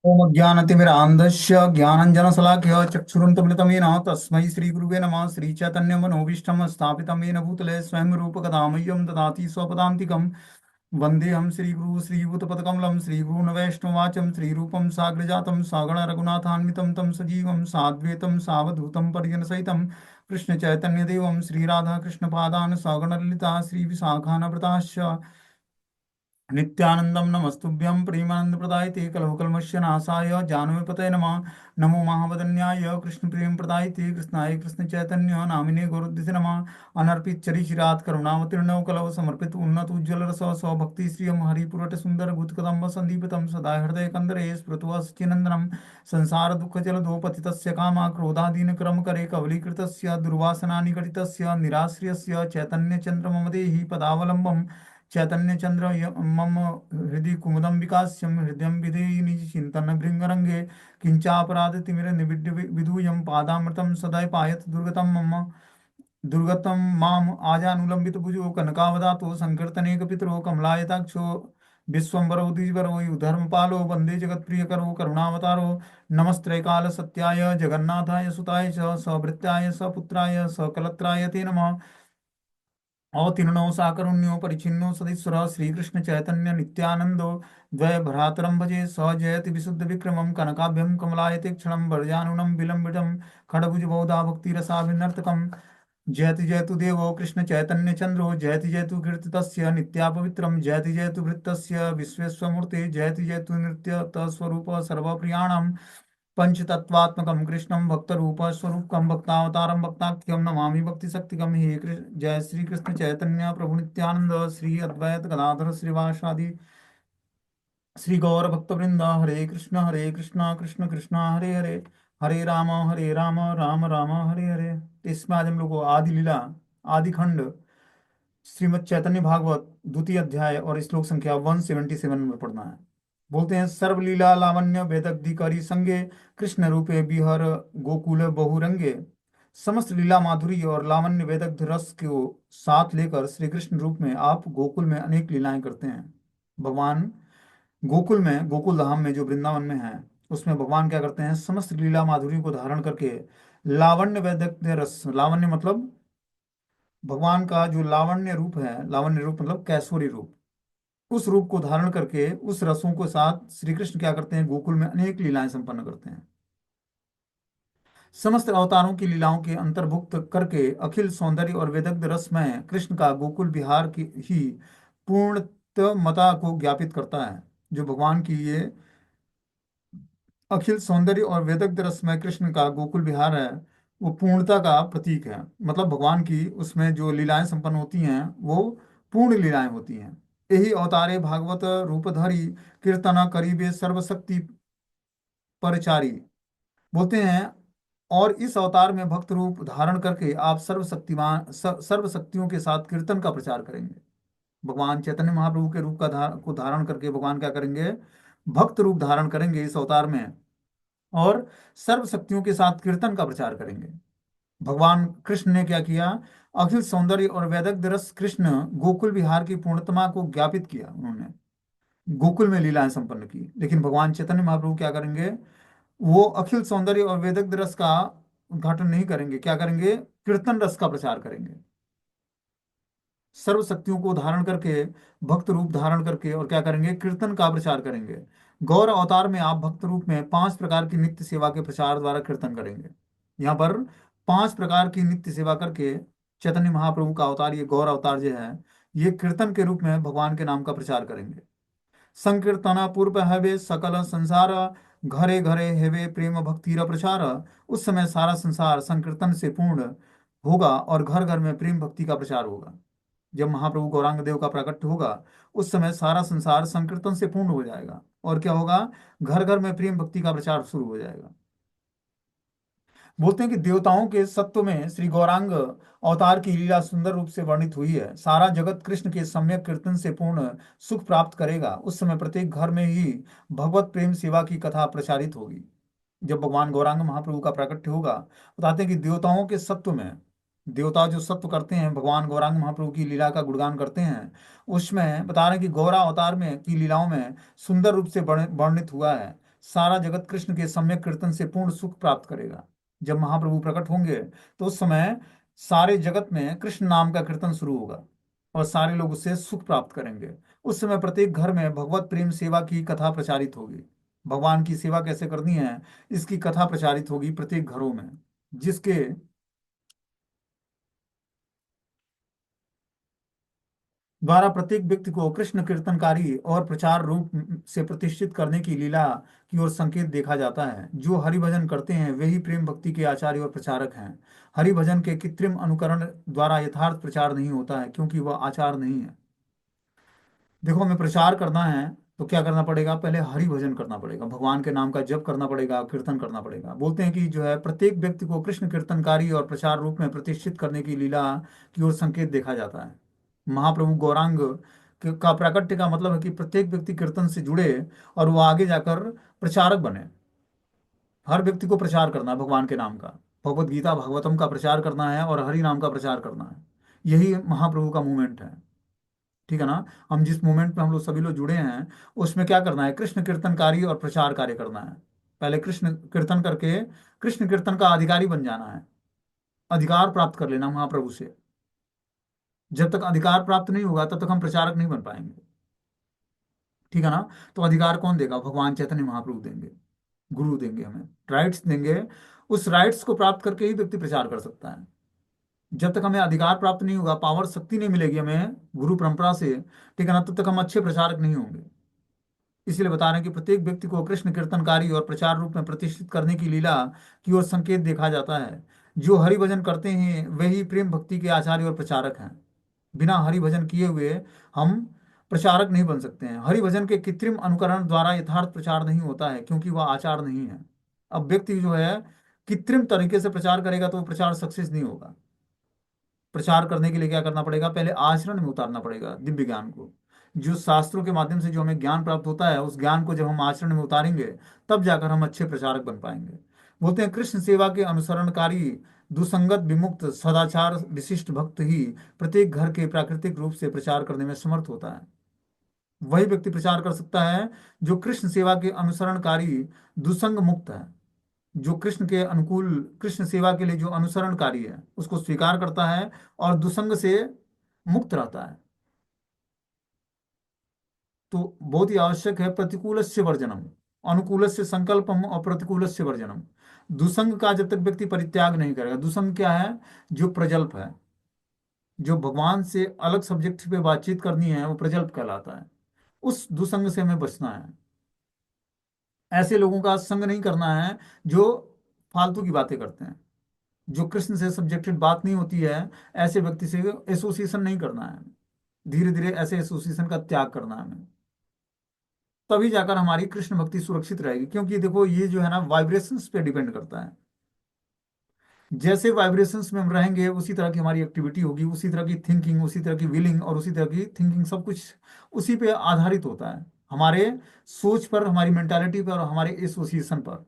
ओम ज्ञानतिमिरान्धस्य ज्ञानञ्जनशलाकया चक्षुरुन्मिलितं येन तस्मै श्रीगुरुवे नमः। श्रीचैतन्यमनोभीष्टं स्थापितं येन भूतले स्वयं रूपकदा मह्यं ददाति स्वपदान्तिकं। वन्देऽहं श्रीगुरु श्रीयुतपदकमलं श्रीगुरून् वैष्णवाचं श्रीरूपं साग्रजातं सगणरघुनाथान्वितं तं सजीवं साद्वैतं सावधूतं परिजनसहितं कृष्णचैतन्यदेवं श्रीराधाकृष्णपादान् सगणललिता श्रीविशाखान्विताश्च नित्यानंदम नमस्तुभ्यं प्रेमानंदप्रदायते कलहुकल्मषस्य नाशाय जानवीपतये नमः। नमो महावदन्याय कृष्णप्रेमप्रदायते कृष्णाय कृष्णचैतन्य नामिने गौरद्विषे नमः। अनर्पितचरिचिरात् करुणावतीर्णौ कलौ समर्पित उन्नत उज्ज्वल रस स्वभक्ति श्रियं हरिपुरट सुंदर गुतकदम्ब संदीपितं सदा हृदय कंदरे स्फुरतु सच्चिनंदनम। संसार दुःख जलदो पतितस्य कामा क्रोधादीन क्रम करे कवलीकृतस्य दुर्वासना निकटितस्य निराश्रियस्य चैतन्य चंद्र मम देहि पदावलंबम्। चैतन्य चंद्र मम हृदय कुमुदम विकास्यम हृदय विधेहि निज चिंतन भृंगरंगे किंचापराध तिमिर निविड्य विधूयम पादामृतम सदय पायत दुर्गतम मम दुर्गतम माम आजानुलंबित भुजो कनकावदातो संकीर्तनेक पितरो कमलायताक्षो विश्वम्बरो द्विजवरो धर्मपालो वंदे जगत प्रिय करो करुणावतारो। नमस्त्रैकाल सत्याय जगन्नाथाय सुताय च सवृत्ताय सपुत्राय सकलत्राय ते नमः। अवतीर्णो साकरुण्यो परिचिन्नो सदीश्वर श्रीकृष्ण चैतन्य नित्यानंदो द्वय भ्रातरम भजे स जयति विशुद्ध विक्रमं कनकाभ्यं कमलायते क्षणं वर्जानुनं विलंबितं खड़भुज बहुधा भक्ति रसाभिनर्तकम्। जयति जयतु देवो कृष्ण चैतन्य चंद्रो जयति जयतु कीर्तितस्य नित्यापवित्रम जयति जयतु वृत्तस्य विश्वेश्वमूर्ते जयति जयतु नृत्य तस्वरूप सर्वप्रियाणाम। पंचतत्वात्मकं कृष्णं भक्तरूपस्वरूपकं भक्तावतारं भक्ताख्यं नमामि भक्तिशक्तिकं। हे कृष्ण जय श्री कृष्ण चैतन्य प्रभु नित्यानंद श्री अद्वैत गदाधर श्रीवासादि श्री गौर भक्तवृंद। हरे कृष्ण कृष्ण कृष्ण हरे हरे हरे राम राम राम हरे हरे। तो इसमें आज हम लोग को आदि लीला आदि खंड श्रीमद् चैतन्य भागवत द्वितीय अध्याय और श्लोक संख्या 177 में पढ़ना है। बोलते हैं सर्वलीला लावण्य वेदग्धिकारी संगे कृष्ण रूपे बिहर गोकुल बहुरंगे। समस्त लीला माधुरी और लावण्य वेदग्ध रस को साथ लेकर श्री कृष्ण रूप में आप गोकुल में अनेक लीलाएं करते हैं। भगवान गोकुल में गोकुल धाम में जो वृंदावन में है उसमें भगवान क्या करते हैं, समस्त लीला माधुरी को धारण करके लावण्य वेदग्ध रस, लावण्य मतलब भगवान का जो लावण्य रूप है, लावण्य रूप मतलब कैसोरी रूप, उस रूप को धारण करके उस रसों के साथ श्री कृष्ण क्या करते हैं, गोकुल में अनेक लीलाएं संपन्न करते हैं। समस्त अवतारों की लीलाओं के अंतर्भुक्त करके अखिल सौंदर्य और वेदग्ध रसमय कृष्ण का गोकुल विहार की ही पूर्णतमता को ज्ञापित करता है। जो भगवान की ये अखिल सौंदर्य और वेदग्ध रसमय कृष्ण का गोकुल विहार है, वो पूर्णता का प्रतीक है। मतलब भगवान की उसमें जो लीलाएं संपन्न होती हैं वो पूर्ण लीलाएं होती हैं। यही अवतारे भागवत रूपधरी कीर्तना करीबे सर्वशक्ति परचारी। बोलते हैं और इस अवतार में भक्त रूप धारण करके आप सर्वशक्तिमान सर्व शक्तियों के साथ कीर्तन का प्रचार करेंगे। भगवान चैतन्य महाप्रभु के रूप को धारण करके भगवान क्या करेंगे, भक्त रूप धारण करेंगे इस अवतार में और सर्व शक्तियों के साथ कीर्तन का प्रचार करेंगे। भगवान कृष्ण ने क्या किया, अखिल सौंदर्य और वैदग्ध रस कृष्ण गोकुल विहार की पूर्णतमा को ज्ञापित किया। उन्होंने गोकुल में लीलाएं संपन्न की, लेकिन भगवान चैतन्य महाप्रभु क्या करेंगे, वो अखिल सौंदर्य और वैदग्ध रस का उद्घाटन नहीं करेंगे, क्या करेंगे, कीर्तन रस का प्रचार करेंगे। सर्व शक्तियों को धारण करके भक्त रूप धारण करके और क्या करेंगे, कीर्तन का प्रचार करेंगे। गौर अवतार में आप भक्त रूप में 5 प्रकार की नित्य सेवा के प्रचार द्वारा कीर्तन करेंगे। यहाँ पर 5 प्रकार की नित्य सेवा करके चैतन्य महाप्रभु का अवतार, ये गौर अवतार जो है, ये कीर्तन के रूप में भगवान के नाम का प्रचार करेंगे। संकीर्तना पूर्व हेवे सकल संसार घरे घरे हेवे प्रेम भक्ति प्रचार। उस समय सारा संसार संकीर्तन से पूर्ण होगा और घर घर में प्रेम भक्ति का प्रचार होगा। जब महाप्रभु गौरांग देव का प्राकट्य होगा उस समय सारा संसार संकीर्तन से पूर्ण हो जाएगा और क्या होगा, घर घर में प्रेम भक्ति का प्रचार शुरू हो जाएगा। बोलते हैं कि देवताओं के सत्व में श्री गौरांग अवतार की लीला सुंदर रूप से वर्णित हुई है। सारा जगत कृष्ण के सम्यक कीर्तन से पूर्ण सुख प्राप्त करेगा। उस समय प्रत्येक घर में ही भगवत प्रेम सेवा की कथा प्रचारित होगी। जब भगवान गौरांग महाप्रभु का प्राकट्य होगा, बताते हैं कि देवताओं के सत्व में, देवता जो सत्व करते हैं भगवान गौरांग महाप्रभु की लीला का गुणगान करते हैं, उसमें बता रहे हैं कि गौरा अवतार में की लीलाओं में सुंदर रूप से वर्णित हुआ है सारा जगत कृष्ण के सम्यक कीर्तन से पूर्ण सुख प्राप्त करेगा। जब महाप्रभु प्रकट होंगे तो उस समय सारे जगत में कृष्ण नाम का कीर्तन शुरू होगा और सारे लोग उससे सुख प्राप्त करेंगे। उस समय प्रत्येक घर में भगवत प्रेम सेवा की कथा प्रचारित होगी। भगवान की सेवा कैसे करनी है इसकी कथा प्रचारित होगी प्रत्येक घरों में, जिसके द्वारा प्रत्येक व्यक्ति को कृष्ण कीर्तनकारी और प्रचार रूप से प्रतिष्ठित करने की लीला की ओर संकेत देखा जाता है। जो हरि भजन करते हैं वे ही प्रेम भक्ति के आचार्य और प्रचारक हैं। हरि भजन के कृत्रिम अनुकरण द्वारा यथार्थ प्रचार नहीं होता है, क्योंकि वह आचार नहीं है। देखो, हमें प्रचार करना है तो क्या करना पड़ेगा? पहले हरि भजन करना पड़ेगा, भगवान के नाम का जप करना पड़ेगा, कीर्तन करना पड़ेगा। बोलते हैं कि जो है प्रत्येक व्यक्ति को कृष्ण कीर्तनकारी और प्रचार रूप में प्रतिष्ठित करने की लीला की ओर संकेत देखा जाता है। महाप्रभु गौरांग का प्राकट्य का मतलब है कि प्रत्येक व्यक्ति कीर्तन से जुड़े और वो आगे जाकर प्रचारक बने। हर व्यक्ति को प्रचार करना है भगवान के नाम का, भगवत गीता भागवतम का प्रचार करना है और हरि नाम का प्रचार करना है। यही महाप्रभु का मूवमेंट है। ठीक है ना? हम जिस मूवमेंट में हम लोग सभी लोग जुड़े हैं उसमें क्या करना है? कृष्ण कीर्तनकारी और प्रचार कार्य करना है। पहले कृष्ण कीर्तन करके कृष्ण कीर्तन का अधिकारी बन जाना है, अधिकार प्राप्त कर लेना महाप्रभु से। जब तक अधिकार प्राप्त नहीं होगा तब तक हम प्रचारक नहीं बन पाएंगे। ठीक है ना? तो अधिकार कौन देगा? भगवान चैतन्य महाप्रभु देंगे, गुरु देंगे, हमें राइट्स देंगे। उस राइट्स को प्राप्त करके ही व्यक्ति प्रचार कर सकता है। जब तक हमें अधिकार प्राप्त नहीं होगा, पावर शक्ति नहीं मिलेगी हमें गुरु परंपरा से, ठीक है ना, तब तक हम अच्छे प्रचारक नहीं होंगे। इसलिए बता रहे हैं कि प्रत्येक व्यक्ति को कृष्ण कीर्तनकारी और प्रचार रूप में प्रतिष्ठित करने की लीला की ओर संकेत देखा जाता है। जो हरि भजन करते हैं वे ही प्रेम भक्ति के आचार्य और प्रचारक हैं। बिना हरि भजन किए हुए हम प्रचारक नहीं बन सकते हैं। हरि भजन के कृत्रिम अनुकरण द्वारा यथार्थ प्रचार नहीं होता है, क्योंकि वह आचार नहीं है। अब व्यक्ति जो है कृत्रिम तरीके से प्रचार करेगा तो वो प्रचार सक्सेस नहीं होगा। प्रचार करने के लिए क्या करना पड़ेगा? पहले आचरण में उतारना पड़ेगा दिव्य ज्ञान को। जो शास्त्रों के माध्यम से जो हमें ज्ञान प्राप्त होता है उस ज्ञान को जब हम आचरण में उतारेंगे तब जाकर हम अच्छे प्रचारक बन पाएंगे। बोलते हैं कृष्ण सेवा के अनुसरणकारी दुसंगत विमुक्त सदाचार विशिष्ट भक्त ही प्रत्येक घर के प्राकृतिक रूप से प्रचार करने में समर्थ होता है। वही व्यक्ति प्रचार कर सकता है जो कृष्ण सेवा के अनुसरणकारी दुसंग मुक्त है, जो कृष्ण के अनुकूल कृष्ण सेवा के लिए जो अनुसरणकारी है उसको स्वीकार करता है और दुसंग से मुक्त रहता है। तो बहुत ही आवश्यक है प्रतिकूल से वर्जनम, अनुकूल से संकल्पम और प्रतिकूल से वर्जनम। दुसंग का जब तक व्यक्ति परित्याग नहीं करेगा, दुसंग क्या है? जो प्रजल्प है, जो भगवान से अलग सब्जेक्ट पे बातचीत करनी है वो प्रजल्प कहलाता है। उस दुसंग से हमें बचना है। ऐसे लोगों का संग नहीं करना है जो फालतू की बातें करते हैं, जो कृष्ण से सब्जेक्टेड बात नहीं होती है। ऐसे व्यक्ति से एसोसिएशन नहीं करना है। धीरे धीरे ऐसे एसोसिएशन का त्याग करना है हमें। तभी जाकर हमारी कृष्ण भक्ति सुरक्षित रहेगी, क्योंकि देखो ये जो है ना वाइब्रेशंस पे डिपेंड करता है। जैसे वाइब्रेशंस में हम रहेंगे उसी तरह की हमारी एक्टिविटी होगी, उसी तरह की थिंकिंग, उसी तरह की विलिंग और उसी तरह की थिंकिंग, सब कुछ उसी पे आधारित होता है। हमारे सोच पर, हमारी मेंटालिटी पर और हमारे एसोसिएशन पर।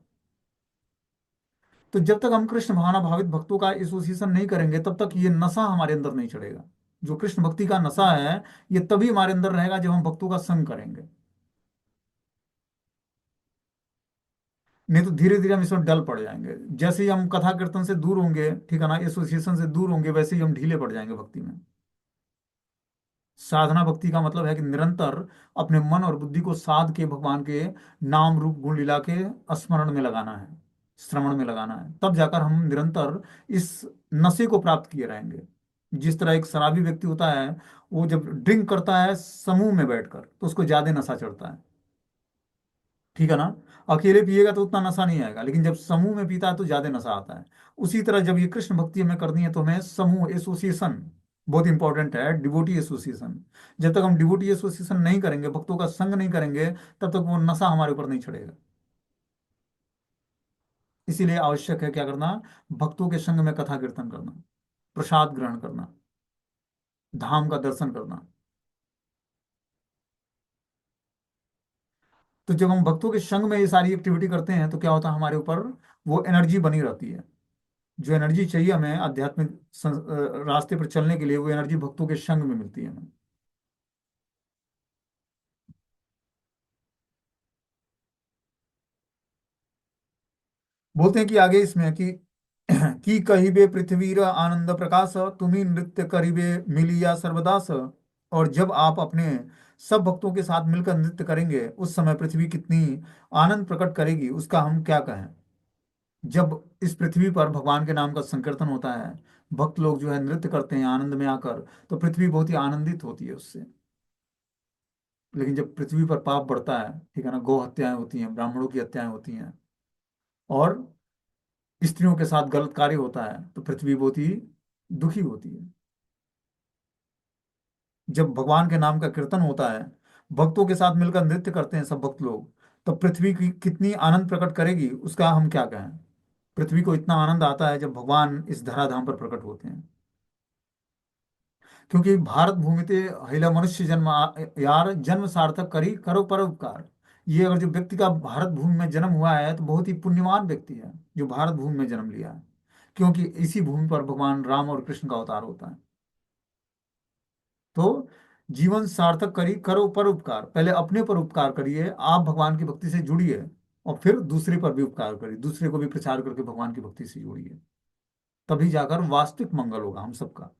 तो जब तक हम कृष्ण भावना भावित भक्तों का एसोसिएशन नहीं करेंगे तब तक ये नशा हमारे अंदर नहीं चढ़ेगा। जो कृष्ण भक्ति का नशा है ये तभी हमारे अंदर रहेगा जब हम भक्तों का संग करेंगे। नहीं तो धीरे धीरे हम इसमें डल पड़ जाएंगे। जैसे ही हम कथा कीर्तन से दूर होंगे, ठीक है ना, एसोसिएशन से दूर होंगे, वैसे ही हम ढीले पड़ जाएंगे भक्ति में। साधना भक्ति का मतलब है कि निरंतर अपने मन और बुद्धि को साध के भगवान के नाम रूप गुण लीला के स्मरण में लगाना है, श्रवण में लगाना है। तब जाकर हम निरंतर इस नशे को प्राप्त किए रहेंगे। जिस तरह एक शराबी व्यक्ति होता है, वो जब ड्रिंक करता है समूह में बैठकर तो उसको ज्यादा नशा चढ़ता है। ठीक है ना? अकेले पिएगा तो उतना नशा नहीं आएगा, लेकिन जब समूह में पीता है तो ज्यादा नशा आता है। उसी तरह जब ये कृष्ण भक्ति हमें करनी है तो हमें समूह एसोसिएशन बहुत इंपॉर्टेंट है, डिवोटी एसोसिएशन। जब तक हम डिवोटी एसोसिएशन नहीं करेंगे, भक्तों का संग नहीं करेंगे, तब तक वो नशा हमारे ऊपर नहीं चढ़ेगा। इसीलिए आवश्यक है क्या करना? भक्तों के संग में कथा कीर्तन करना, प्रसाद ग्रहण करना, धाम का दर्शन करना। तो जब हम भक्तों के संग में ये सारी एक्टिविटी करते हैं तो क्या होता है? हमारे ऊपर वो एनर्जी बनी रहती है। जो एनर्जी चाहिए हमें आध्यात्मिक रास्ते पर चलने के लिए, वो एनर्जी भक्तों के संग में मिलती है हमें। बोलते हैं कि आगे इसमें कि की कहिबे पृथ्वीर आनंद प्रकाश, तुम्ही नृत्य करिबे मिलिया सर्वदास। और जब आप अपने सब भक्तों के साथ मिलकर नृत्य करेंगे उस समय पृथ्वी कितनी आनंद प्रकट करेगी, उसका हम क्या कहें। जब इस पृथ्वी पर भगवान के नाम का संकीर्तन होता है, भक्त लोग जो है नृत्य करते हैं आनंद में आकर, तो पृथ्वी बहुत ही आनंदित होती है उससे। लेकिन जब पृथ्वी पर पाप बढ़ता है, ठीक है ना, गौ हत्याएं होती हैं, ब्राह्मणों की हत्याएं होती हैं, और स्त्रियों के साथ गलत कार्य होता है, तो पृथ्वी बहुत ही दुखी होती है। जब भगवान के नाम का कीर्तन होता है, भक्तों के साथ मिलकर नृत्य करते हैं सब भक्त लोग, तो पृथ्वी की कितनी आनंद प्रकट करेगी, उसका हम क्या कहें। पृथ्वी को इतना आनंद आता है जब भगवान इस धराधाम पर प्रकट होते हैं। क्योंकि भारत भूमि ते हिला मनुष्य जन्म यार, जन्म सार्थक करी करो परोपकार। ये अगर जो व्यक्ति का भारत भूमि में जन्म हुआ है तो बहुत ही पुण्यवान व्यक्ति है, जो भारत भूमि में जन्म लिया है। क्योंकि इसी भूमि पर भगवान राम और कृष्ण का अवतार होता है। तो जीवन सार्थक करी करो पर उपकार, पहले अपने पर उपकार करिए, आप भगवान की भक्ति से जुड़िए, और फिर दूसरे पर भी उपकार करिए, दूसरे को भी प्रचार करके भगवान की भक्ति से जोड़िए। तभी जाकर वास्तविक मंगल होगा हम सबका।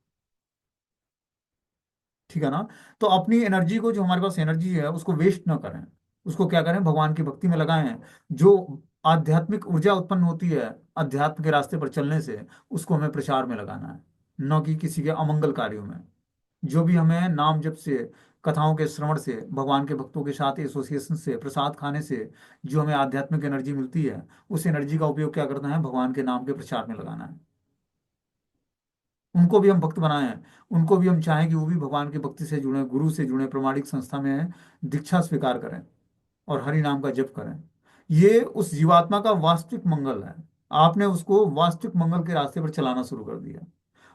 ठीक है ना। तो अपनी एनर्जी को, जो हमारे पास एनर्जी है उसको वेस्ट ना करें, उसको क्या करें, भगवान की भक्ति में लगाएं। जो आध्यात्मिक ऊर्जा उत्पन्न होती है अध्यात्म के रास्ते पर चलने से, उसको हमें प्रचार में लगाना है, न कि किसी के अमंगल कार्यों में। जो भी हमें नाम जप से, कथाओं के श्रवण से, भगवान के भक्तों के साथ एसोसिएशन से, प्रसाद खाने से जो हमें आध्यात्मिक एनर्जी मिलती है, उस एनर्जी का उपयोग क्या करना है, भगवान के नाम के प्रचार में लगाना है। उनको भी हम भक्त बनाएं, उनको भी हम चाहें कि वो भी भगवान की भक्ति से जुड़े, गुरु से जुड़े, प्रमाणिक संस्था में दीक्षा स्वीकार करें और हरि नाम का जप करें। ये उस जीवात्मा का वास्तविक मंगल है। आपने उसको वास्तविक मंगल के रास्ते पर चलाना शुरू कर दिया।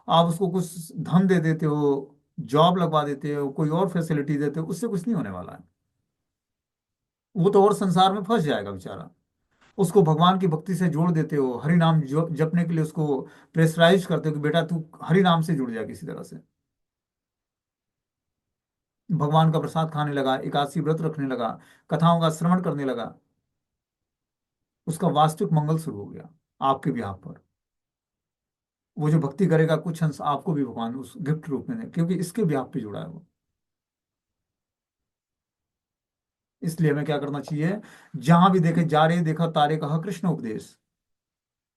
आप उसको कुछ धन दे देते हो, जॉब लगवा देते हो, कोई और फैसिलिटी देते हो, उससे कुछ नहीं होने वाला है। वो तो और संसार में फंस जाएगा बेचारा। उसको भगवान की भक्ति से जोड़ देते हो, हरि नाम जपने के लिए उसको प्रेशराइज करते हो कि बेटा तू हरि नाम से जुड़ जा किसी तरह से। भगवान का प्रसाद खाने लगा, एकादशी व्रत रखने लगा, कथाओं का श्रवण करने लगा, उसका वास्तविक मंगल शुरू हो गया आपके बिहाफ पर। वो जो भक्ति करेगा कुछ अंश आपको भी भगवान उस गिफ्ट रूप में दे, क्योंकि इसके बिहाफ पे जुड़ा है वो। इसलिए हमें क्या करना चाहिए, जहां भी देखे जा रे देखा तारे कहा कृष्ण उपदेश।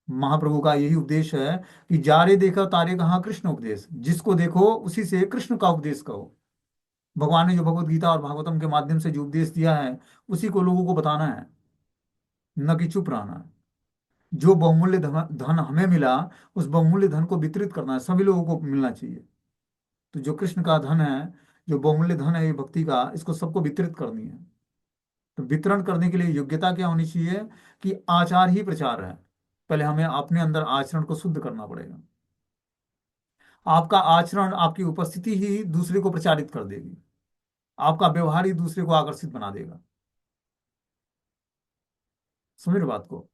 महाप्रभु का यही उपदेश है कि जा रे देखा तारे कहा कृष्ण उपदेश, जिसको देखो उसी से कृष्ण का उपदेश कहो। भगवान ने जो भगवत गीता और भागवतम के माध्यम से जो उपदेश दिया है, उसी को लोगों को बताना है, न कि चुप रहना है। जो बहुमूल्य धन धन हमें मिला, उस बहुमूल्य धन को वितरित करना है, सभी लोगों को मिलना चाहिए। तो जो कृष्ण का धन है, जो बहुमूल्य धन है ये भक्ति का, इसको सबको वितरित करनी है। तो वितरण करने के लिए योग्यता क्या होनी चाहिए, कि आचार ही प्रचार है। पहले हमें अपने अंदर आचरण को शुद्ध करना पड़ेगा। आपका आचरण, आपकी उपस्थिति ही दूसरे को प्रचारित कर देगी, आपका व्यवहार ही दूसरे को आकर्षित बना देगा। समझ रहे बात को।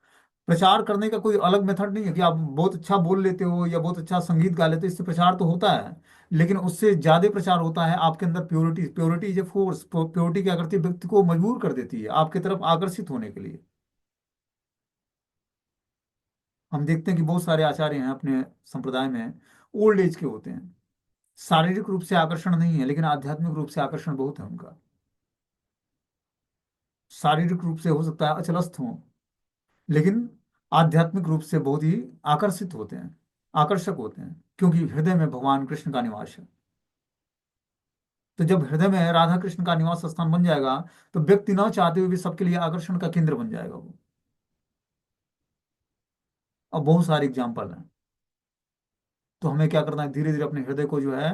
प्रचार करने का कोई अलग मेथड नहीं है कि आप बहुत अच्छा बोल लेते हो या बहुत अच्छा संगीत गा लेते हो, इससे प्रचार तो होता है। लेकिन उससे ज्यादा प्रचार होता है आपके अंदर purity. Purity is a force. Purity क्या करती है, व्यक्ति को मजबूर कर देती है आपकी तरफ आकर्षित होने के लिए। हम देखते हैं कि बहुत सारे आचार्य हैं अपने संप्रदाय में, ओल्ड एज के होते हैं। शारीरिक रूप से आकर्षण नहीं है, लेकिन आध्यात्मिक रूप से आकर्षण बहुत है उनका। शारीरिक रूप से हो सकता है अचलस्थ हो, लेकिन आध्यात्मिक रूप से बहुत ही आकर्षित होते हैं, आकर्षक होते हैं, क्योंकि हृदय में भगवान कृष्ण का निवास है। तो जब हृदय में राधा कृष्ण का निवास स्थान बन जाएगा, तो व्यक्ति न चाहते हुए भी सबके लिए आकर्षण का केंद्र बन जाएगा वो। अब बहुत सारे एग्जाम्पल हैं। तो हमें क्या करना है, धीरे धीरे अपने हृदय को जो है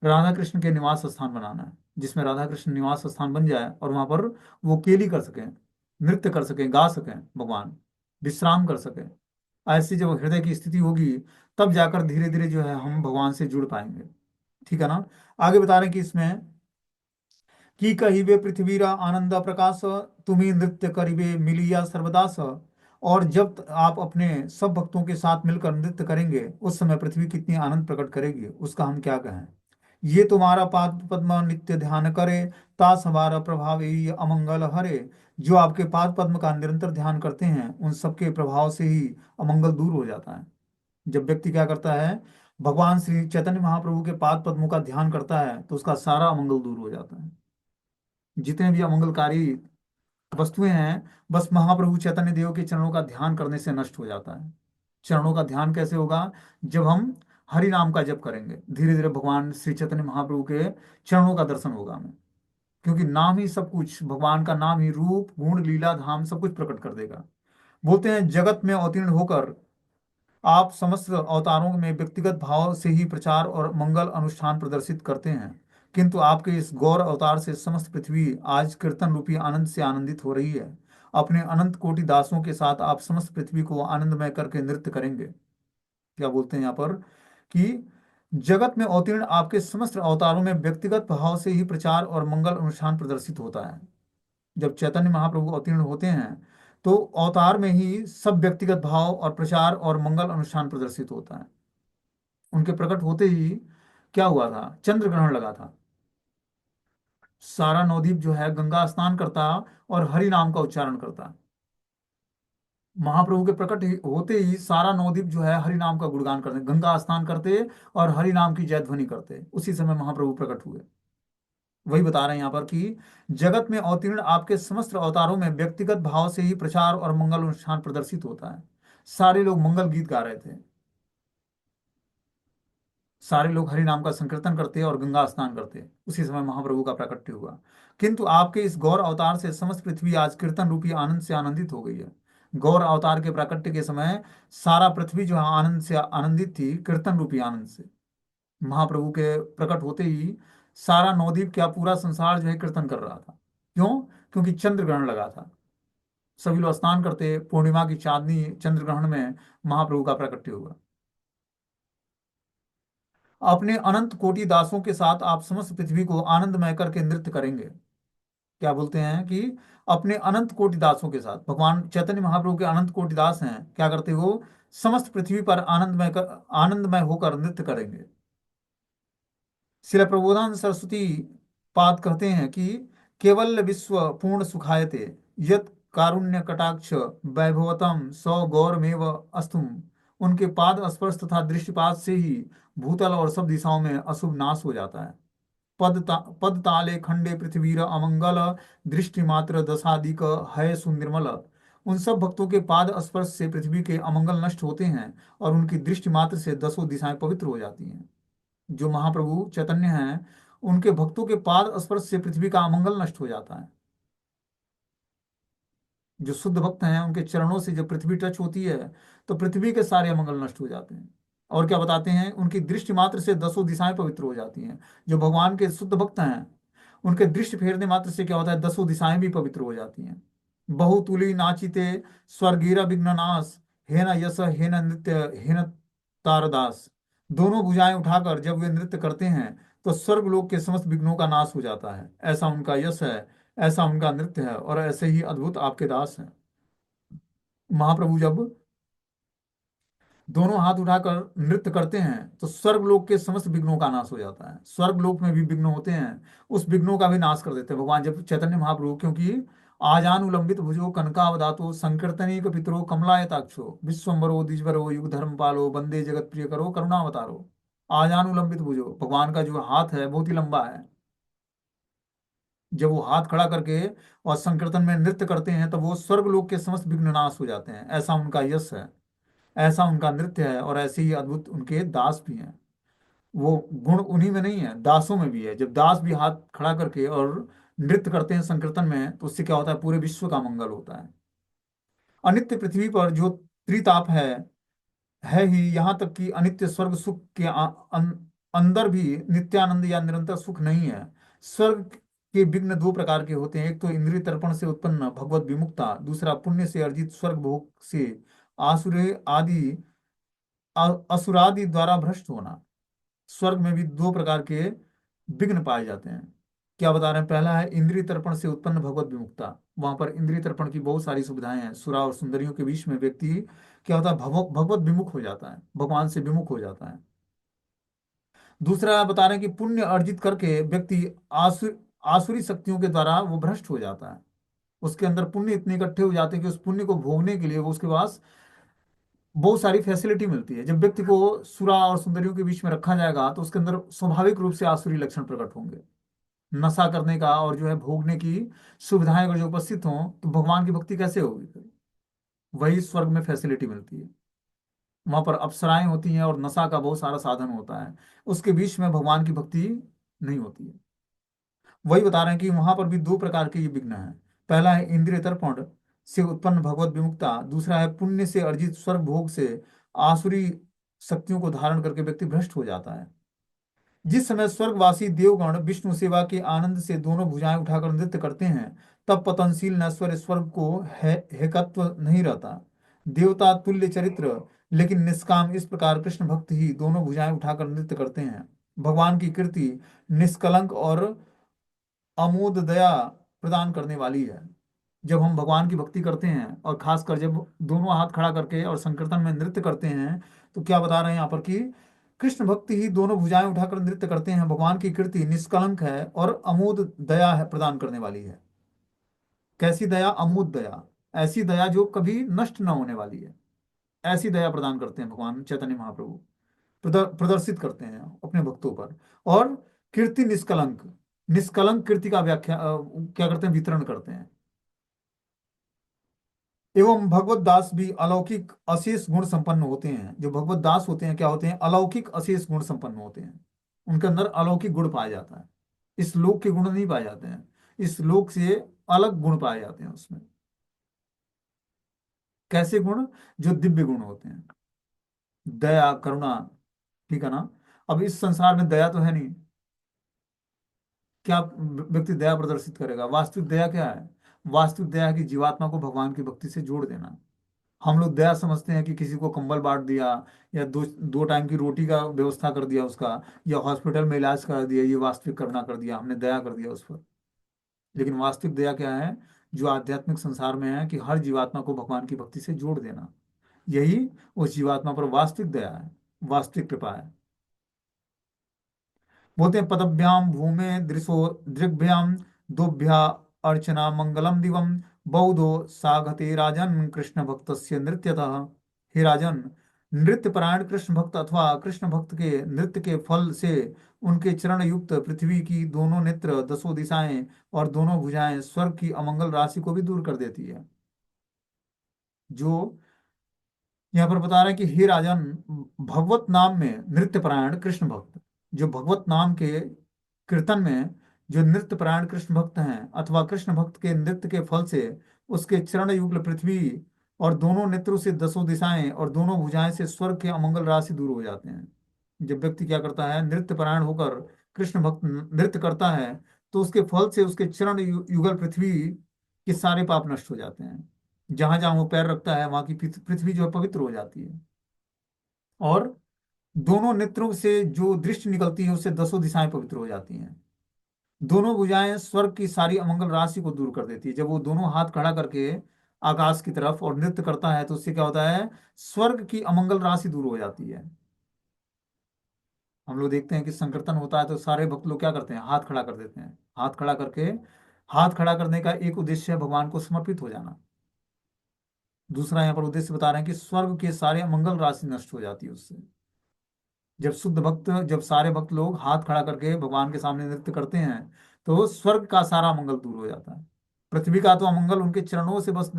राधा कृष्ण के निवास स्थान बनाना है, जिसमें राधा कृष्ण निवास स्थान बन जाए और वहां पर वो केली कर सकें, नृत्य कर सकें, गा सकें, भगवान विश्राम कर सकें। ऐसी जब हृदय की स्थिति होगी, तब जाकर धीरे धीरे जो है हम भगवान से जुड़ पाएंगे। ठीक है ना। आगे बता रहे हैं कि इसमें की कहिबे पृथ्वीरा आनंद प्रकाश, तुम्ही नृत्य करिबे मिलिया सर्वदास। और जब आप अपने सब भक्तों के साथ मिलकर नृत्य करेंगे उस समय पृथ्वी कितनी आनंद प्रकट करेगी, उसका हम क्या कहें। ये तुम्हारा पाद पद्म नित्य ध्यान करे, ता सवार प्रभाव ये अमंगल हरे। जो आपके पाद पद्म का निरंतर ध्यान करते हैं उन सबके प्रभाव से ही अमंगल दूर हो जाता है। जब व्यक्ति क्या करता है, भगवान श्री चैतन्य महाप्रभु के पाद पद्मों का ध्यान करता है तो उसका सारा अमंगल दूर हो जाता है। जितने भी अमंगलकारी वस्तुएं हैं, बस महाप्रभु चैतन्य देव के चरणों का ध्यान करने से नष्ट हो जाता है। चरणों का ध्यान कैसे होगा? जब हम हरि नाम का जप करेंगे, धीरे धीरे भगवान श्री चैतन्य महाप्रभु के चरणों का दर्शन होगा हमें। क्योंकि नाम ही सब कुछ, भगवान का नाम ही रूप गुण लीला धाम सब कुछ प्रकट कर देगा। बोलते हैं जगत में अवतीर्ण होकर आप समस्त अवतारों में व्यक्तिगत भाव से ही प्रचार और मंगल अनुष्ठान प्रदर्शित करते हैं, किंतु आपके इस गौर अवतार से समस्त पृथ्वी आज कीर्तन रूपी आनंद से आनंदित हो रही है। अपने अनंत कोटि दासों के साथ आप समस्त पृथ्वी को आनंदमय करके नृत्य करेंगे। क्या बोलते हैं यहाँ पर कि जगत में अवतीर्ण आपके समस्त अवतारों में व्यक्तिगत भाव से ही प्रचार और मंगल अनुष्ठान प्रदर्शित होता है। जब चैतन्य महाप्रभु अवतीर्ण होते हैं तो अवतार में ही सब व्यक्तिगत भाव और प्रचार और मंगल अनुष्ठान प्रदर्शित होता है। उनके प्रकट होते ही क्या हुआ था? चंद्र ग्रहण लगा था। सारा नवद्वीप जो है गंगा स्नान करता और हरि नाम का उच्चारण करता। महाप्रभु के होते ही सारा नवद्वीप जो है हरि नाम का गुणगान करते, गंगा स्नान करते और हरि नाम की जय ध्वनि करते। उसी समय महाप्रभु प्रकट हुए। वही बता रहे हैं यहाँ पर कि जगत में अवतीर्ण आपके समस्त अवतारों में व्यक्तिगत भाव से ही प्रचार और मंगल अनुष्ठान प्रदर्शित होता है। सारे लोग मंगल गीत गा रहे थे, सारे लोग हरि नाम का संकीर्तन करते और गंगा स्नान करते। उसी समय महाप्रभु का प्राकट्य हुआ। किंतु आपके इस गौर अवतार से समस्त पृथ्वी आज कीर्तन रूपी आनंद से आनंदित हो गई है। गौर अवतार के प्राकट्य के समय सारा पृथ्वी जो है आनंद से आनंदित थी, कीर्तन रूपी आनंद से। महाप्रभु के प्रकट होते ही सारा नवद्वीप, क्या पूरा संसार जो है कीर्तन कर रहा था। क्यों? क्योंकि चंद्र ग्रहण लगा था। सभी लोग स्नान करते, पूर्णिमा की चांदनी चंद्र ग्रहण में महाप्रभु का प्राकट्य हुआ। अपने अनंत कोटि दासों के साथ आप समस्त पृथ्वी को आनंदमय करके नृत्य करेंगे। क्या बोलते हैं कि अपने अनंत कोटि दासों के साथ, भगवान चैतन्य महाप्रभु के अनंत कोटि दास हैं, क्या करते वो समस्त पृथ्वी पर आनंदमय होकर नृत्य करेंगे। श्रील प्रबोधानंद सरस्वती पाद कहते हैं कि केवल विश्व पूर्ण सुखायते यत कारुण्य कटाक्ष वैभवतम सौ गौरमेव अस्तुम। उनके पाद स्पर्श तथा दृष्टिपात से ही भूतल और सब दिशाओं में अशुभ नाश हो जाता है। पद ताले खंडे पृथ्वीर अमंगल दृष्टि मात्र दशाधिक है सुनिर्मल। उन सब भक्तों के पाद स्पर्श से पृथ्वी के अमंगल नष्ट होते हैं और उनकी दृष्टि मात्र से दसों दिशाएं पवित्र हो जाती हैं। जो महाप्रभु चैतन्य हैं, उनके भक्तों के पाद स्पर्श से पृथ्वी का अमंगल नष्ट हो जाता है। जो शुद्ध भक्त हैं उनके चरणों से जब पृथ्वी टच होती है तो पृथ्वी के सारे अमंगल नष्ट हो जाते हैं। और क्या बताते हैं, उनकी दृष्टि मात्र से दसों दिशाएं पवित्र हो जाती हैं। जो भगवान के शुद्ध भक्त हैं उनके दृष्टि फेरने मात्र से क्या होता है, दसों दिशाएं भी पवित्र हो जाती हैं। बहुतुली नाचिते स्वर्गीरा विघ्ननाश, हे न यश हे न नृत्य हे न तारदास। दोनों भुजाएं उठाकर जब वे नृत्य करते हैं तो स्वर्ग लोक के समस्त विघ्नों का नाश हो जाता है। ऐसा उनका यश है, ऐसा उनका नृत्य है और ऐसे ही अद्भुत आपके दास हैं। महाप्रभु जब दोनों हाथ उठाकर नृत्य करते हैं तो स्वर्ग लोक के समस्त विघ्नों का नाश हो जाता है। स्वर्ग लोक में भी विघ्न होते हैं, उस विघ्नों का भी नाश कर देते हैं भगवान जब चैतन्य महाप्रभु। क्योंकि आजानुलंबित भुजो कनकावदातो संकीर्तनीक पितरो कमलायताक्षो विश्वम्बरो द्विजवरो युग धर्मपालो वंदे जगत प्रिय करो करुणावतारो। आजानुलंबित भुजो, भगवान का जो हाथ है बहुत ही लंबा है। जब वो हाथ खड़ा करके और संकीर्तन में नृत्य करते हैं तो वो स्वर्ग लोक के समस्त विघ्न नाश हो जाते हैं। ऐसा उनका यश है, ऐसा उनका नृत्य है और ऐसे ही अद्भुत उनके दास भी हैं। वो गुण उन्हीं में नहीं है, दासों में भी है। जब दास भी हाथ खड़ा करके और नृत्य करते हैं संकीर्तन में तो उससे क्या होता है, पूरे विश्व का मंगल होता है। अनित्य पृथ्वी पर जो त्रिताप है ही, यहाँ तक कि अनित्य स्वर्ग सुख के अंदर भी नित्यानंद या निरंतर सुख नहीं है। स्वर्ग के विघ्न दो प्रकार के होते हैं, एक तो इंद्रिय तर्पण से उत्पन्न भगवत विमुक्ता, दूसरा पुण्य से अर्जित स्वर्ग भोग से आसुरे आदि असुरादि द्वारा भ्रष्ट होना। स्वर्ग में भी दो प्रकार के विघ्न पाए जाते हैं। क्या बता रहे हैं? पहला है इंद्रिय तर्पण से उत्पन्न भगवत विमुक्ता। वहां पर इंद्रिय तर्पण की बहुत सारी सुविधाएं हैं। सुरा और सुंदरियों के बीच में व्यक्ति क्या होता है, भगवत विमुख हो जाता है, भगवान से विमुख हो जाता है। दूसरा बता रहे हैं कि पुण्य अर्जित करके व्यक्ति आसुरी शक्तियों के द्वारा वो भ्रष्ट हो जाता है। उसके अंदर पुण्य इतने इकट्ठे हो जाते हैं कि उस पुण्य को भोगने के लिए वो उसके पास बहुत सारी फैसिलिटी मिलती है। जब व्यक्ति को सुरा और सुंदरियों के बीच में रखा जाएगा तो उसके अंदर स्वाभाविक रूप से आसुरी लक्षण प्रकट होंगे। नशा करने का और जो है भोगने की सुविधाएं अगर जो उपस्थित हों तो भगवान की भक्ति कैसे होगी फिर? वही स्वर्ग में फैसिलिटी मिलती है। वहां पर अप्सराएं होती हैं और नशा का बहुत सारा साधन होता है। उसके बीच में भगवान की भक्ति नहीं होती है। वही बता रहे हैं कि वहां पर भी दो प्रकार के ये विघ्न हैं। पहला है इंद्रिय तर्पण से उत्पन्न भगवत विमुक्ता, दूसरा है पुण्य से अर्जित स्वर्ग भोग से आसुरी शक्तियों को धारण करके व्यक्ति भ्रष्ट हो जाता है। जिस समय स्वर्गवासी देवगण विष्णु सेवा के आनंद से दोनों भुजाएं उठाकर नृत्य करते हैं, तब पतनशील नश्वर स्वर्ग को हेकत्व नहीं रहता। देवता तुल्य चरित्र लेकिन निष्काम इस प्रकार कृष्ण भक्त ही दोनों भुजाएं उठाकर नृत्य करते हैं। भगवान की कीर्ति निष्कलंक और अमोद दया प्रदान करने वाली है। जब हम भगवान की भक्ति करते हैं और खासकर जब दोनों हाथ खड़ा करके और संकीर्तन में नृत्य करते हैं, तो क्या बता रहे हैं यहाँ पर कि कृष्ण भक्ति ही दोनों भुजाएं उठाकर नृत्य करते हैं। भगवान की कीर्ति निष्कलंक है और अमोद दया है प्रदान करने वाली है। कैसी दया? अमोद दया, ऐसी दया जो कभी नष्ट न होने वाली है। ऐसी दया प्रदान करते हैं भगवान चैतन्य महाप्रभु, प्रदर्शित करते हैं अपने भक्तों पर। और कीर्ति निष्कलंक, निष्कलंक कीर्ति का व्याख्या क्या करते हैं? वितरण करते हैं। एवं भगवत दास भी अलौकिक अशेष गुण संपन्न होते हैं। जो भगवत दास होते हैं क्या होते हैं? अलौकिक अशेष गुण संपन्न होते हैं। उनके अंदर अलौकिक गुण पाया जाता है। इस लोक के गुण नहीं पाए जाते हैं, इस लोक से अलग गुण पाए जाते हैं उसमें। कैसे गुण? जो दिव्य गुण होते हैं, दया करुणा। ठीक है ना? अब इस संसार में दया तो है नहीं, क्या व्यक्ति दया प्रदर्शित करेगा? वास्तविक दया क्या है? वास्तविक दया है कि जीवात्मा को भगवान की भक्ति से जोड़ देना। हम लोग दया समझते हैं कि किसी को कंबल बांट दिया, या दो दो टाइम की रोटी का व्यवस्था कर दिया उसका, या हॉस्पिटल में इलाज कर दिया, ये वास्तविक करुणा कर दिया, हमने दया कर दिया उस पर। लेकिन वास्तविक दया क्या है? जो आध्यात्मिक संसार में है कि हर जीवात्मा को भगवान की भक्ति से जोड़ देना, यही उस जीवात्मा पर वास्तविक दया है, वास्तविक कृपा है। बोलते हैं पदभ्याम भूमे दृशो दृग्भ्याम दोभ्या अर्चना मंगलम दिवम बौद्धो सागते राजन कृष्ण भक्त नृत्यतः। हे राजन, नृत्य परायण कृष्ण भक्त अथवा कृष्ण भक्त के नृत्य के फल से उनके चरण युक्त पृथ्वी की दोनों नेत्र, दसों दिशाएं और दोनों भुजाएं स्वर्ग की अमंगल राशि को भी दूर कर देती है। जो यहाँ पर बता रहे हैं कि हे राजन, भगवत नाम में नृत्य परायण कृष्ण भक्त, जो भगवत नाम के कीर्तन में जो नृत्य परायण कृष्ण भक्त हैं, अथवा कृष्ण भक्त के नृत्य के फल से उसके चरण युगल पृथ्वी और दोनों नेत्रों से दसों दिशाएं और दोनों भुजाएं से स्वर्ग के अमंगल राशि दूर हो जाते हैं। जब व्यक्ति क्या करता है? नृत्य परायण होकर कृष्ण भक्त नृत्य करता है, तो उसके फल से उसके चरण युगल पृथ्वी के सारे पाप नष्ट हो जाते हैं। जहां जहां वो पैर रखता है वहां की पृथ्वी जो है पवित्र हो जाती है। और दोनों नेत्रों से जो दृष्टि निकलती है उससे दसों दिशाएं पवित्र हो जाती हैं। दोनों भुजाएं स्वर्ग की सारी अमंगल राशि को दूर कर देती है। जब वो दोनों हाथ खड़ा करके आकाश की तरफ और नृत्य करता है तो उससे क्या होता है? स्वर्ग की अमंगल राशि दूर हो जाती है। हम लोग देखते हैं कि संकीर्तन होता है तो सारे भक्त लोग क्या करते हैं? हाथ खड़ा कर देते हैं। हाथ खड़ा करके, हाथ खड़ा करने का एक उद्देश्य है भगवान को समर्पित हो जाना। दूसरा यहाँ पर उद्देश्य बता रहे हैं कि स्वर्ग के सारे मंगल राशि नष्ट हो जाती है उससे। जब शुद्ध भक्त, जब सारे भक्त लोग हाथ खड़ा करके भगवान के सामने नृत्य करते हैं तो स्वर्ग का सारा मंगल दूर हो जाता है। पृथ्वी का तो अमंगल उनके चरणों से बस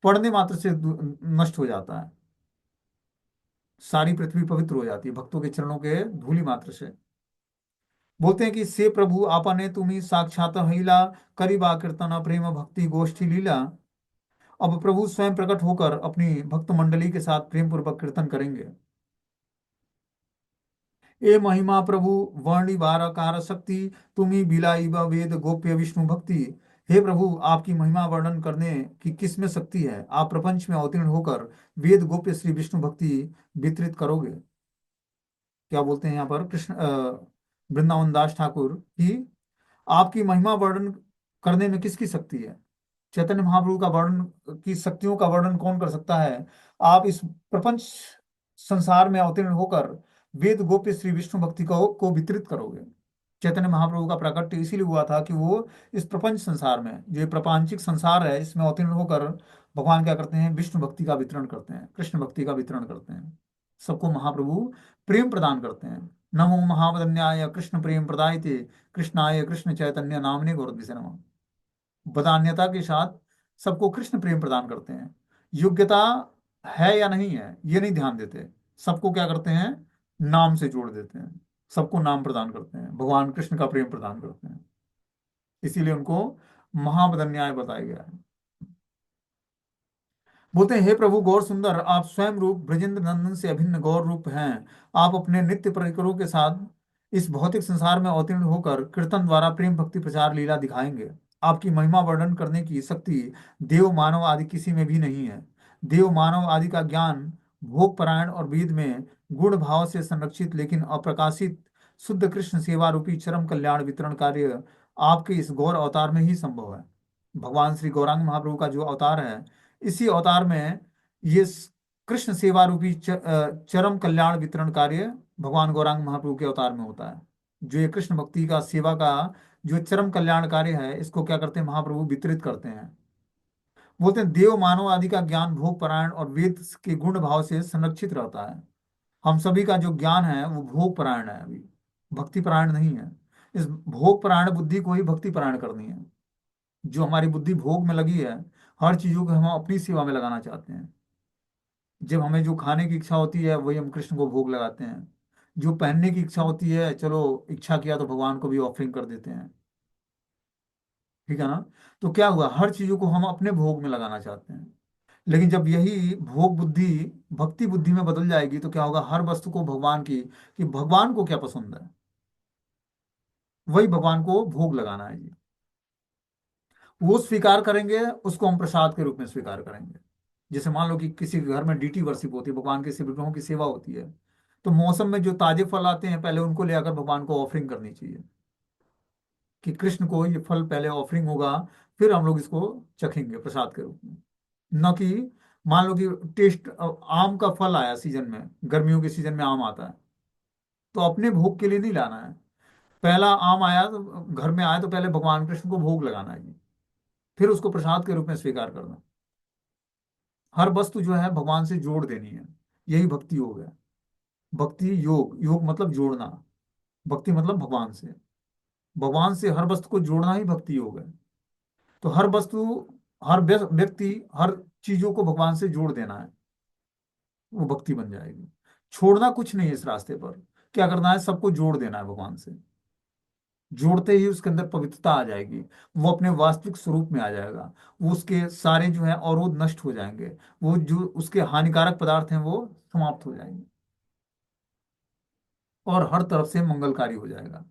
पड़ने मात्र से नष्ट हो जाता है। सारी पृथ्वी पवित्र हो जाती है भक्तों के चरणों के धूलि मात्र से। बोलते हैं कि से प्रभु आपने तुम्ही साक्षात हिला करीबा कीर्तन प्रेम भक्ति गोष्ठी लीला। अब प्रभु स्वयं प्रकट होकर अपनी भक्त मंडली के साथ प्रेम पूर्वक कीर्तन करेंगे। ए महिमा प्रभु वर्णि बारकार शक्ति, तुम्ही बिलाई व वेद गोप्य विष्णु भक्ति। हे प्रभु, आपकी महिमा वर्णन करने की किस में शक्ति है? आप प्रपंच में अवतीर्ण होकर वेद गोप्य श्री विष्णु भक्ति वितरित करोगे। क्या बोलते हैं यहाँ पर कृष्ण वृंदावन दास ठाकुर की आपकी महिमा वर्णन करने में किसकी शक्ति है? चैतन्य महाप्रभु का वर्णन की शक्तियों का वर्णन कौन कर सकता है? आप इस प्रपंच संसार में अवतीर्ण होकर वेद गोप्य श्री विष्णु भक्ति को वितरित करोगे। चैतन्य महाप्रभु का प्राकट्य इसीलिए हुआ था कि वो इस प्रपंच संसार में, जो ये प्रपंचिक संसार है, इसमें अवतीर्ण होकर भगवान क्या करते हैं, विष्णु भक्ति का वितरण करते हैं, कृष्ण भक्ति का वितरण करते हैं। सबको महाप्रभु प्रेम प्रदान करते हैं। नमो महावदन्याय कृष्ण प्रेम प्रदायते कृष्णाय कृष्ण चैतन्य नामने गौरद्विषे नमः। वदान्यता के साथ सबको कृष्ण प्रेम प्रदान करते हैं। योग्यता है या नहीं है ये नहीं ध्यान देते, सबको क्या करते हैं, नाम से जोड़ देते हैं, सबको नाम प्रदान करते हैं, भगवान कृष्ण का प्रेम प्रदान करते हैं। इसीलिए उनको महावदन्याय बताया गया है। बोलते हैं, हे प्रभु गौर सुंदर, आप स्वयं रूप ब्रजेंद्र नंदन से अभिन्न गौर रूप हैं। आप अपने नित्य परिकरों के साथ इस भौतिक संसार में अवतीर्ण होकर कीर्तन द्वारा प्रेम भक्ति प्रचार लीला दिखाएंगे। आपकी महिमा वर्णन करने की शक्ति देव मानव आदि किसी में भी नहीं है। देव मानव आदि का ज्ञान भोग परायण और वेद में गुण भाव से संरक्षित लेकिन अप्रकाशित शुद्ध कृष्ण सेवा रूपी चरम कल्याण वितरण कार्य आपके इस गौर अवतार में ही संभव है। भगवान श्री गौरांग महाप्रभु का जो अवतार है, इसी अवतार में ये कृष्ण सेवा रूपी चरम कल्याण वितरण कार्य भगवान गौरांग महाप्रभु के अवतार में होता है। जो ये कृष्ण भक्ति का सेवा का जो चरम कल्याण कार्य है, इसको क्या करते हैं, महाप्रभु वितरित करते हैं। बोलते हैं, देव मानव आदि का ज्ञान भोग परायण और वेद के गुण भाव से संरक्षित रहता है। हम सभी का जो ज्ञान है वो भोग परायण है, अभी भक्ति परायण नहीं है। इस भोग परायण बुद्धि को ही भक्ति परायण करनी है। जो हमारी बुद्धि भोग में लगी है, हर चीजों को हम अपनी सेवा में लगाना चाहते हैं। जब हमें जो खाने की इच्छा होती है वही हम कृष्ण को भोग लगाते हैं। जो पहनने की इच्छा होती है, चलो इच्छा किया तो भगवान को भी ऑफरिंग कर देते हैं। ठीक है ना। तो क्या हुआ, हर चीजों को हम अपने भोग में लगाना चाहते हैं। लेकिन जब यही भोग बुद्धि भक्ति बुद्धि में बदल जाएगी तो क्या होगा, हर वस्तु को भगवान की, कि भगवान को क्या पसंद है वही भगवान को भोग लगाना है जी। वो स्वीकार करेंगे, उसको हम प्रसाद के रूप में स्वीकार करेंगे। जैसे मान लो कि किसी के घर में डीटी वर्शिप होती है, भगवान के शिव विग्रहों की सेवा होती है, तो मौसम में जो ताजे फल आते हैं पहले उनको ले आकर भगवान को ऑफरिंग करनी चाहिए, कि कृष्ण को ये फल पहले ऑफरिंग होगा, फिर हम लोग इसको चखेंगे प्रसाद के रूप में। न कि मान लो कि टेस्ट, आम का फल आया सीजन में, गर्मियों के सीजन में आम आता है, तो अपने भोग के लिए नहीं लाना है। पहला आम आया तो घर में आया तो पहले भगवान कृष्ण को भोग लगाना है जी, फिर उसको प्रसाद के रूप में स्वीकार करना। हर वस्तु जो है भगवान से जोड़ देनी है, यही भक्ति योग है। भक्ति योग, योग मतलब जोड़ना, भक्ति मतलब भगवान से, भगवान से हर वस्तु को जोड़ना ही भक्ति योग है। तो हर वस्तु, हर व्यक्ति, हर चीजों को भगवान से जोड़ देना है, वो भक्ति बन जाएगी। छोड़ना कुछ नहीं है इस रास्ते पर, क्या करना है, सबको जोड़ देना है भगवान से। जोड़ते ही उसके अंदर पवित्रता आ जाएगी, वो अपने वास्तविक स्वरूप में आ जाएगा। वो उसके सारे जो है अवरोध नष्ट हो जाएंगे, वो जो उसके हानिकारक पदार्थ हैं वो समाप्त हो जाएंगे, और हर तरफ से मंगलकारी हो जाएगा।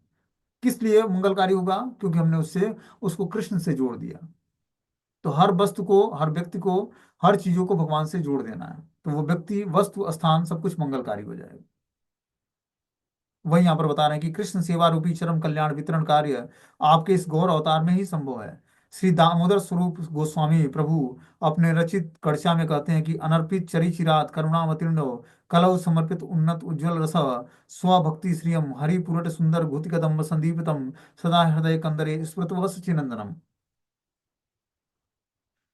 किस लिए मंगलकारी होगा, क्योंकि हमने उससे, उसको कृष्ण से जोड़ दिया। तो हर वस्तु को, हर व्यक्ति को, हर चीजों को भगवान से जोड़ देना है, तो वो व्यक्ति, वस्तु, स्थान सब कुछ मंगलकारी हो जाएगा। वही यहाँ पर बता रहे हैं कि कृष्ण सेवा रूपी चरम कल्याण वितरण कार्य आपके इस गौर अवतार में ही संभव है। श्री दामोदर स्वरूप गोस्वामी प्रभु अपने रचित कड़छा में कहते हैं कि अनर्पित चरिचिरात करुणावतीर्णो कलौ समर्पित उन्नत उज्ज्वल रस स्वभक्ति श्रियम हरिपुरट सुंदर भूतिकदम्ब संदीपितम सदा हृदय कंदरे स्मृतवस चिनंदनम।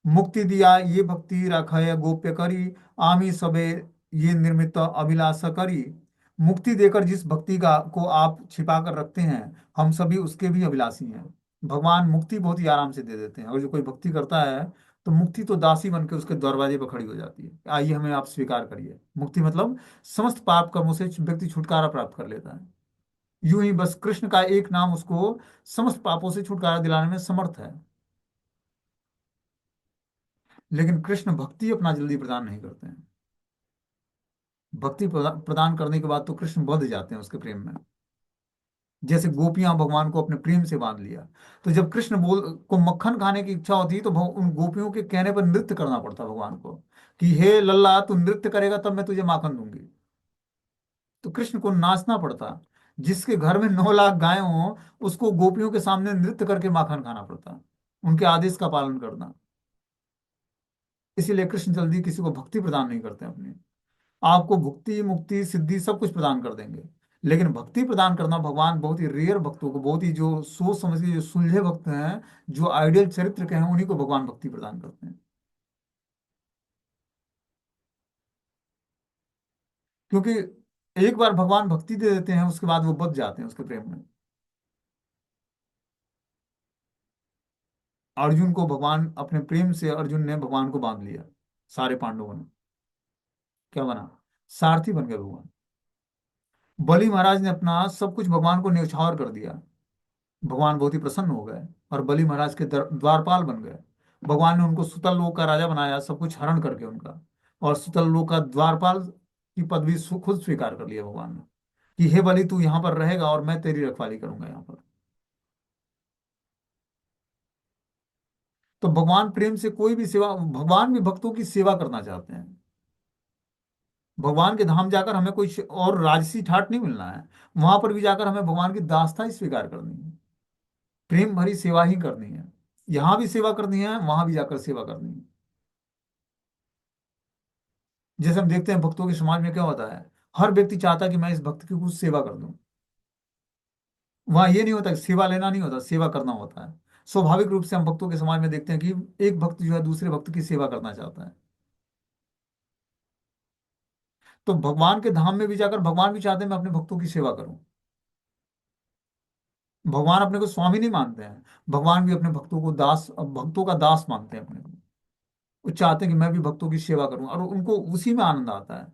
मुक्ति दिया ये भक्ति राखय गोप्य करी आमी सबे ये निर्मित अभिलाष करी। मुक्ति देकर जिस भक्ति का को आप छिपा कर रखते हैं, हम सभी उसके भी अभिलाषी हैं। भगवान मुक्ति बहुत ही आराम से दे देते हैं, और जो कोई भक्ति करता है तो मुक्ति तो दासी बन के उसके दरवाजे पर खड़ी हो जाती है, आइए हमें आप स्वीकार करिए। मुक्ति मतलब समस्त पाप कर्मों से व्यक्ति छुटकारा प्राप्त कर लेता है। यूं ही बस कृष्ण का एक नाम उसको समस्त पापों से छुटकारा दिलाने में समर्थ है। लेकिन कृष्ण भक्ति अपना जल्दी प्रदान नहीं करते हैं। भक्ति प्रदान करने के बाद तो कृष्ण बंध जाते हैं उसके प्रेम में। जैसे गोपियां भगवान को अपने प्रेम से बांध लिया, तो जब कृष्ण बोल को मक्खन खाने की इच्छा होती तो उन गोपियों के कहने पर नृत्य करना पड़ता भगवान को, कि हे लल्ला तू नृत्य करेगा तब मैं तुझे माखन दूंगी। तो कृष्ण को नाचना पड़ता। जिसके घर में 9 लाख गायें हों, उसको गोपियों के सामने नृत्य करके माखन खाना पड़ता, उनके आदेश का पालन करना। इसीलिए कृष्ण जल्दी किसी को भक्ति प्रदान नहीं करते अपने। आपको भुक्ति मुक्ति सिद्धि सब कुछ प्रदान कर देंगे। लेकिन भक्ति प्रदान करना भगवान बहुत ही रेयर भक्तों को, बहुत ही जो सोच समझ के जो सुलझे भक्त हैं, जो आइडियल चरित्र के हैं, उन्हीं को भगवान भक्ति प्रदान करते हैं। क्योंकि एक बार भगवान भक्ति दे देते हैं, उसके बाद वो बच जाते हैं उसके प्रेम में। अर्जुन को भगवान अपने प्रेम से, अर्जुन ने भगवान को बांध लिया, सारे पांडवों ने। क्या बना? सारथी बन गए भगवान। बलि महाराज ने अपना सब कुछ भगवान को न्यौछावर कर दिया। भगवान बहुत ही प्रसन्न हो गए और बलि महाराज के द्वारपाल बन गए। भगवान ने उनको सुतल लोक का राजा बनाया, सब कुछ हरण करके उनका। और सुतल लोक का द्वारपाल की पदवी खुद स्वीकार कर लिया भगवान ने, कि हे बलि तू यहाँ पर रहेगा और मैं तेरी रखवाली करूंगा यहाँ पर। तो भगवान प्रेम से कोई भी सेवा, भगवान भी भक्तों की सेवा करना चाहते हैं। भगवान के धाम जाकर हमें कोई और राजसी ठाट नहीं मिलना है। वहां पर भी जाकर हमें भगवान की दासता ही स्वीकार करनी है, प्रेम भरी सेवा ही करनी है। यहाँ भी सेवा करनी है, वहां भी जाकर सेवा करनी है। जैसे हम देखते हैं भक्तों के समाज में क्या होता है, हर व्यक्ति चाहता है कि मैं इस भक्त की कुछ सेवा कर दूं। वहां ये नहीं होता कि सेवा लेना नहीं होता, सेवा करना होता है। स्वाभाविक रूप से हम भक्तों के समाज में देखते हैं कि एक भक्त जो है दूसरे भक्त की सेवा करना चाहता है। तो भगवान के धाम में भी जाकर भगवान भी चाहते हैं मैं अपने भक्तों की सेवा करूं। भगवान अपने को स्वामी नहीं मानते हैं, भगवान भी अपने भक्तों को दास, भक्तों का दास मानते हैं अपने को। वो चाहते हैं कि मैं भी भक्तों की सेवा करूं, और उनको उसी में आनंद आता है।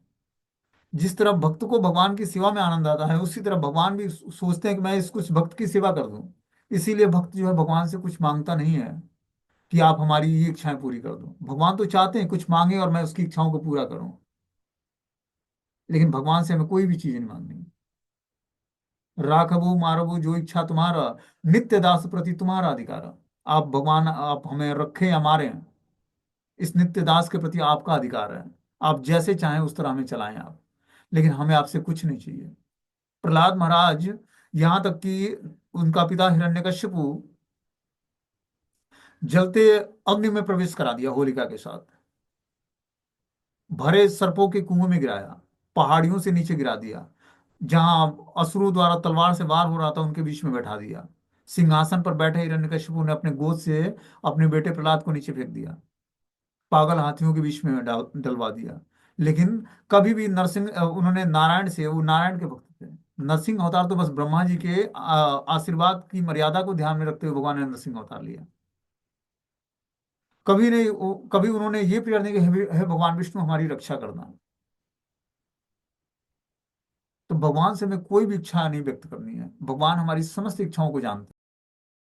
जिस तरह भक्त को भगवान की सेवा में आनंद आता है, उसी तरह भगवान भी सोचते हैं कि मैं इस कुछ भक्त की सेवा कर दूं। इसीलिए भक्त जो है भगवान से कुछ मांगता नहीं है कि आप हमारी ये इच्छाएं पूरी कर दो। भगवान तो चाहते हैं कुछ मांगे और मैं उसकी इच्छाओं को पूरा करूं। लेकिन भगवान से हमें कोई भी चीज नहीं मांगनी। राखबो मारबो जो इच्छा तुम्हारा, नित्य दास प्रति तुम्हारा अधिकार। आप भगवान, आप हमें रखें या मारें, इस नित्य दास के प्रति आपका अधिकार है। आप जैसे चाहें उस तरह हमें चलाएं आप। लेकिन हमें आपसे कुछ नहीं चाहिए। प्रहलाद महाराज, यहाँ तक कि उनका पिता हिरण्यकश्यपु जलते अग्नि में प्रवेश करा दिया होलिका के साथ, भरे सर्पों के कुएं में गिराया, पहाड़ियों से नीचे गिरा दिया, जहां असुरों द्वारा तलवार से वार हो रहा था उनके बीच में बैठा दिया। सिंहासन पर बैठे हिरण्यकश्यपु ने अपने गोद से अपने बेटे प्रहलाद को नीचे फेंक दिया, पागल हाथियों के बीच में डलवा दिया। लेकिन कभी भी नरसिंह उन्होंने नारायण से, वो नारायण के भक्त थे। नरसिंह अवतार तो बस ब्रह्मा जी के आशीर्वाद की मर्यादा को ध्यान में रखते हुए भगवान ने नरसिंह अवतार लिया। कभी नहीं कभी उन्होंने ये प्रेयर नहीं कि हे भगवान विष्णु हमारी रक्षा करना। तो भगवान से हमें कोई भी इच्छा नहीं व्यक्त करनी है, भगवान हमारी समस्त इच्छाओं को जानते हैं।